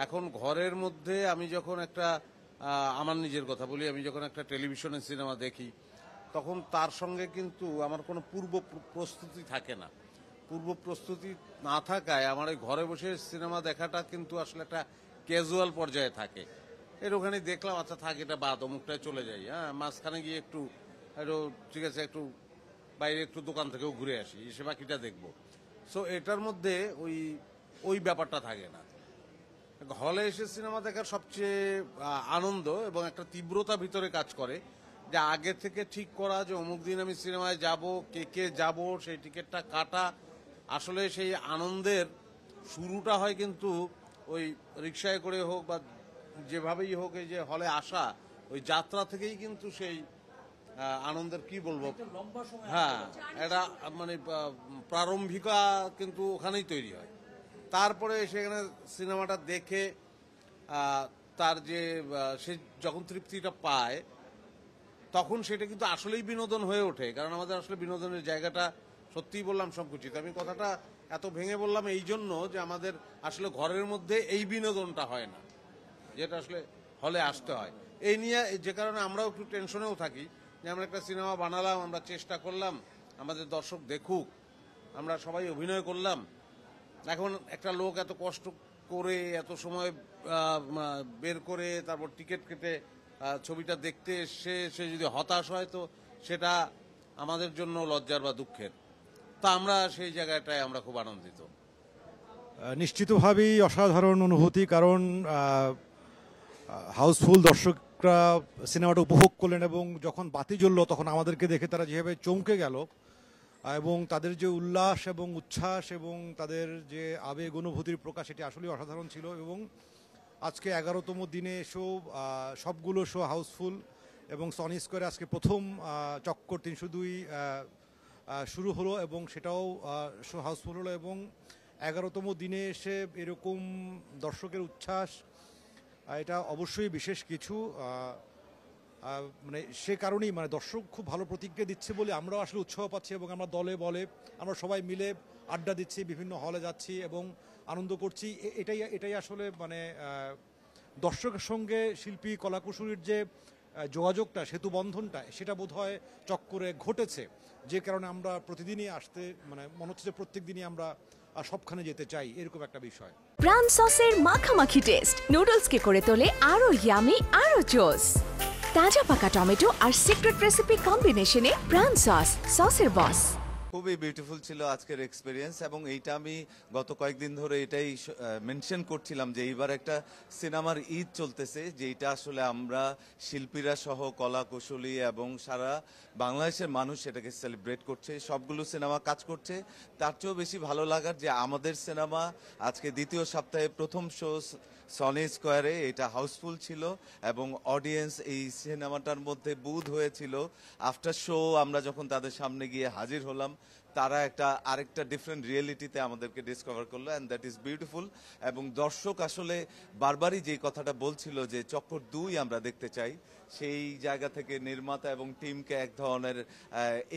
এখন ঘরের মধ্যে আমি যখন একটা আমার নিজের কথা বলি, আমি যখন একটা টেলিভিশনের সিনেমা দেখি তখন তার সঙ্গে কিন্তু আমার কোনো পূর্ব প্রস্তুতি থাকে না। পূর্ব প্রস্তুতি না থাকায় আমার এই ঘরে বসে সিনেমা দেখাটা কিন্তু আসলে একটা ক্যাজুয়াল পর্যায়ে থাকে। এর ওখানে দেখলাম, আচ্ছা থাক এটা বাদ, অমুকটায় চলে যাই, হ্যাঁ মাঝখানে গিয়ে একটু ঠিক আছে একটু বাইরে একটু দোকান থেকেও ঘুরে আসি, এসে বাকিটা দেখবো। সো এটার মধ্যে ওই ওই ব্যাপারটা থাকে না। হলে এসে সিনেমা দেখার সবচেয়ে আনন্দ এবং একটা তীব্রতা ভিতরে কাজ করে, যে আগে থেকে ঠিক করা যে অমুক দিন আমি সিনেমায় যাব, কে কে যাব, সেই টিকিটটা কাটা। আসলে সেই আনন্দের শুরুটা হয় কিন্তু ওই রিক্সায় করে হোক বা যেভাবেই হোক, এই যে হলে আসা, ওই যাত্রা থেকেই কিন্তু সেই আনন্দের কি বলবো, হ্যাঁ এটা মানে প্রারম্ভিকা কিন্তু ওখানেই তৈরি হয়। তারপরে সেখানে সিনেমাটা দেখে তার যে সে যখন তৃপ্তিটা পায় তখন সেটা কিন্তু আসলেই বিনোদন হয়ে ওঠে। কারণ আমাদের আসলে বিনোদনের জায়গাটা সত্যিই বললাম সংকুচিত। আমি কথাটা এত ভেঙে বললাম এই জন্য যে আমাদের আসলে ঘরের মধ্যে এই বিনোদনটা হয় না, যেটা আসলে হলে আসতে হয়। এই নিয়ে যে কারণে আমরাও একটু টেনশনেও থাকি যে আমরা একটা সিনেমা বানালাম, আমরা চেষ্টা করলাম আমাদের দর্শক দেখুক, আমরা সবাই অভিনয় করলাম, এখন একটা লোক এত কষ্ট করে এত সময় বের করে তারপর টিকিট কেটে ছবিটা দেখতে এসে সে যদি হতাশ হয়, তো সেটা আমাদের জন্য লজ্জার বা দুঃখের। তা আমরা সেই জায়গাটায় আমরা খুব আনন্দিত। নিশ্চিতভাবেই অসাধারণ অনুভূতি, কারণ হাউসফুল দর্শকরা সিনেমাটা উপভোগ করলেন এবং যখন বাতি জ্বললো তখন আমাদেরকে দেখে তারা যেভাবে চমকে গেল এবং তাদের যে উল্লাস এবং উচ্ছ্বাস এবং তাদের যে আবেগ অনুভূতির প্রকাশ, এটি আসলেই অসাধারণ ছিল। এবং আজকে 11তম দিনে শো, সবগুলো শো হাউসফুল এবং সনি স্কোয়ারে আজকে প্রথম চক্কর 302 শুরু হলো এবং সেটাও শো হাউসফুল হলো। এবং 11তম দিনে এসে এরকম দর্শকের উচ্ছ্বাস, এটা অবশ্যই বিশেষ কিছু। মানে সে কারণেই মানে দর্শক খুব ভালো প্রতিক্রিয়া দিচ্ছে বলে আমরাও আসলে উৎসাহ পাচ্ছি এবং আমরা দলে বলে আমরা সবাই মিলে আড্ডা দিচ্ছি, বিভিন্ন হলে যাচ্ছি এবং আনন্দ করছি। এটাই আসলে মানে দর্শকের সঙ্গে শিল্পী কলাকুশলীর যে যোগাযোগটা, সেতু বন্ধনটা, সেটা বোধহয় চক্করে ঘটেছে, যে কারণে আমরা প্রতিদিনই আসতে মানে মনে হচ্ছে যে প্রত্যেক দিনই আমরা সবখানে যেতে চাই, এরকম একটা বিষয়। প্রাণ সসের মাখামাখি টেস্ট নুডলসকে করে তোলে আরো ইয়ামি, আরো জোস। তাজা পাকা টমেটো আর সিক্রেট রেসিপি কম্বিনেশনে প্রাণ সসের বস। খুবই বিউটিফুল ছিল আজকের এক্সপিরিয়েন্স, এবং এইটা আমি গত কয়েকদিন ধরে এটাই মেনশন করছিলাম যে এইবার একটা সিনেমার ঈদ চলতেছে, যেটা আসলে আমরা শিল্পীরা সহ কলা কুশলী এবং সারা বাংলাদেশের মানুষ সেটাকে সেলিব্রেট করছে। সবগুলো সিনেমা কাজ করছে। তার চেয়েও বেশি ভালো লাগার যে আমাদের সিনেমা আজকে দ্বিতীয় সপ্তাহে প্রথম শো সনি স্কোয়ারে, এটা হাউসফুল ছিল এবং অডিয়েন্স এই সিনেমাটার মধ্যে বুধ হয়েছিল। আফটার শো আমরা যখন তাদের সামনে গিয়ে হাজির হলাম, তারা আরেকটা ডিফারেন্ট রিয়েলিটিতে আমাদেরকে ডিসকভার করলো, অ্যান্ড দ্যাট ইজ বিউটিফুল। এবং দর্শক আসলে বারবারই যে কথাটা বলছিল যে চক্কর 2 আমরা দেখতে চাই, সেই জায়গা থেকে নির্মাতা এবং টিমকে এক ধরনের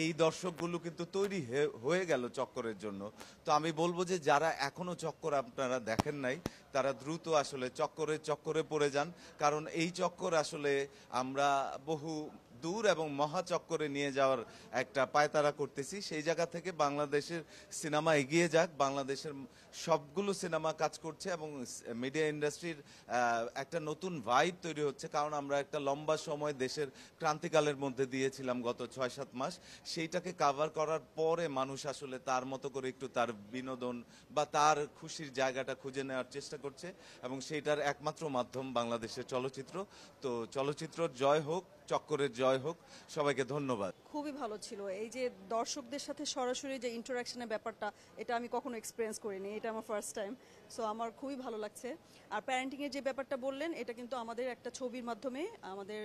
এই দর্শকগুলো কিন্তু তৈরি হয়ে গেল চক্করের জন্য। তো আমি বলবো যে যারা এখনো চক্কর আপনারা দেখেন নাই, তারা দ্রুত আসলে চক্করে পড়ে যান, কারণ এই চক্কর আসলে আমরা বহু দূর এবং মহাচক্করে নিয়ে যাওয়ার একটা পায়তারা করতেছি। সেই জায়গা থেকে বাংলাদেশের সিনেমা এগিয়ে যাক, বাংলাদেশের সবগুলো সিনেমা কাজ করছে এবং মিডিয়া ইন্ডাস্ট্রির একটা নতুন ভাইব তৈরি হচ্ছে, কারণ আমরা একটা লম্বা সময় দেশের ক্রান্তিকালের মধ্যে দিয়েছিলাম গত 6-7 মাস। সেইটাকে কাভার করার পরে মানুষ আসলে তার মতো করে একটু তার বিনোদন বা তার খুশির জায়গাটা খুঁজে নেওয়ার চেষ্টা করছে, এবং সেইটার একমাত্র মাধ্যম বাংলাদেশের চলচ্চিত্র। তো চলচ্চিত্রর জয় হোক, চক্করের জয় হোক, সবাইকে ধন্যবাদ। খুবই ভালো ছিল। এই যে দর্শকদের সাথে সরাসরি যে ইন্টারাকশনের ব্যাপারটা, এটা আমি কখনো এক্সপিরিয়েন্স করিনি, এটা আমার ফার্স্ট টাইম। সো আমার খুবই ভালো লাগছে। আর প্যারেন্টিংয়ের যে ব্যাপারটা বললেন, এটা কিন্তু আমাদের একটা ছবির মাধ্যমে আমাদের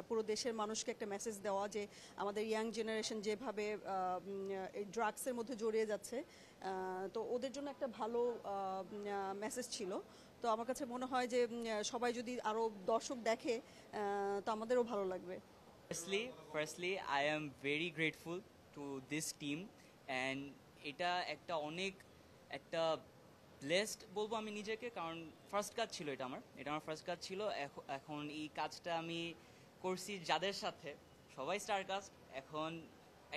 পুরো দেশের মানুষকে একটা মেসেজ দেওয়া, যে আমাদের ইয়াং জেনারেশন যেভাবে এই ড্রাগসের মধ্যে জড়িয়ে যাচ্ছে, তো ওদের জন্য একটা ভালো মেসেজ ছিল। তো আমার কাছে মনে হয় যে সবাই যদি আরও দর্শক দেখে, তো আমাদেরও ভালো লাগবে। Firstly, I am very grateful to this team, and এটা একটা অনেক একটা ব্লেসড বলবো আমি নিজেকে, কারণ ফার্স্ট কাজ ছিল এটা আমার ফার্স্ট কাজ ছিল। এখন এই কাজটা আমি করছি যাদের সাথে, সবাই স্টার কাস্ট। এখন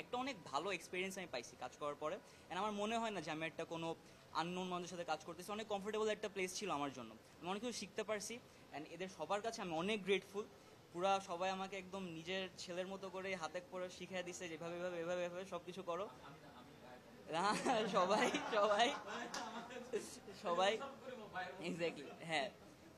একটা অনেক ভালো এক্সপিরিয়েন্স আমি পাইছি কাজ করার পরে। অ্যান্ড আমার মনে হয় না যে আমি একটা কোনো আননোন মানুষের সাথে কাজ করতেছি। অনেক কমফোর্টেবল একটা প্লেস ছিল আমার জন্য, আমি অনেক কিছু শিখতে পারছি। অ্যান্ড এদের সবার কাছে আমি অনেক গ্রেটফুল। পুরা সবাই আমাকে একদম নিজের ছেলের মতো করে হাতে করে শিখিয়ে দিচ্ছে, যেভাবে এভাবে এভাবে এভাবে সব কিছু করো। সবাই সবাই সবাই এক্স্যাক্টলি, হ্যাঁ।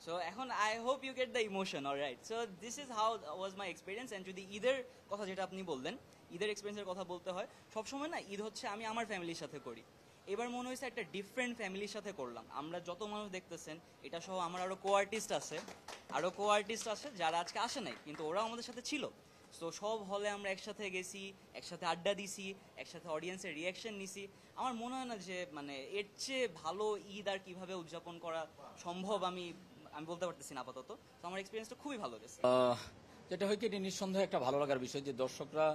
সো এখন I hope you get the emotion, alright. So this is how was my experience. And যদি ঈদের কথা, যেটা আপনি বললেন, ঈদের এক্সপিরিয়েন্সের কথা বলতে হয়, সবসময় না ঈদ হচ্ছে আমি আমার ফ্যামিলির সাথে করি। এবার মনে হয়েছে একটা ডিফারেন্ট ফ্যামিলির সাথে করলাম। আমরা যত মানুষ দেখতেছেন, এটা সহ আমার আরও কো আর্টিস্ট আছে যারা আজকে আসে নাই, কিন্তু ওরাও আমাদের সাথে ছিল। তো সব হলে আমরা একসাথে গেছি, একসাথে আড্ডা দিছি, একসাথে অডিয়েন্সের রিয়াকশন নিছি। আমার মনে হয় না যে মানে এর চেয়ে ভালো ঈদ আর কিভাবে উদযাপন করা সম্ভব আমি বলতে পারতেছি না আপাতত। তো আমার এক্সপিরিয়েন্সটা খুবই ভালো গেছে। যেটা হয় কি, এটি নিঃসন্দেহে একটা ভালো লাগার বিষয় যে দর্শকরা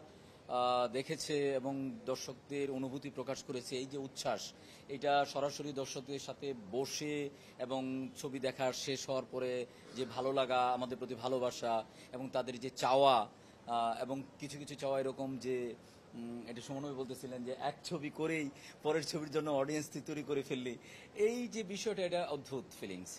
দেখেছে এবং দর্শকদের অনুভূতি প্রকাশ করেছে। এই যে উচ্ছ্বাস, এটা সরাসরি দর্শকদের সাথে বসে এবং ছবি দেখার শেষ হওয়ার পরে যে ভালো লাগা, আমাদের প্রতি ভালোবাসা এবং তাদের যে চাওয়া, এবং কিছু কিছু চাওয়া এরকম যে এটা সুমনভাই বলতেছিলেন যে এক ছবি করেই পরের ছবির জন্য অডিয়েন্স তৈরি করে ফেললি, এই যে বিষয়টা, এটা অদ্ভুত ফিলিংস।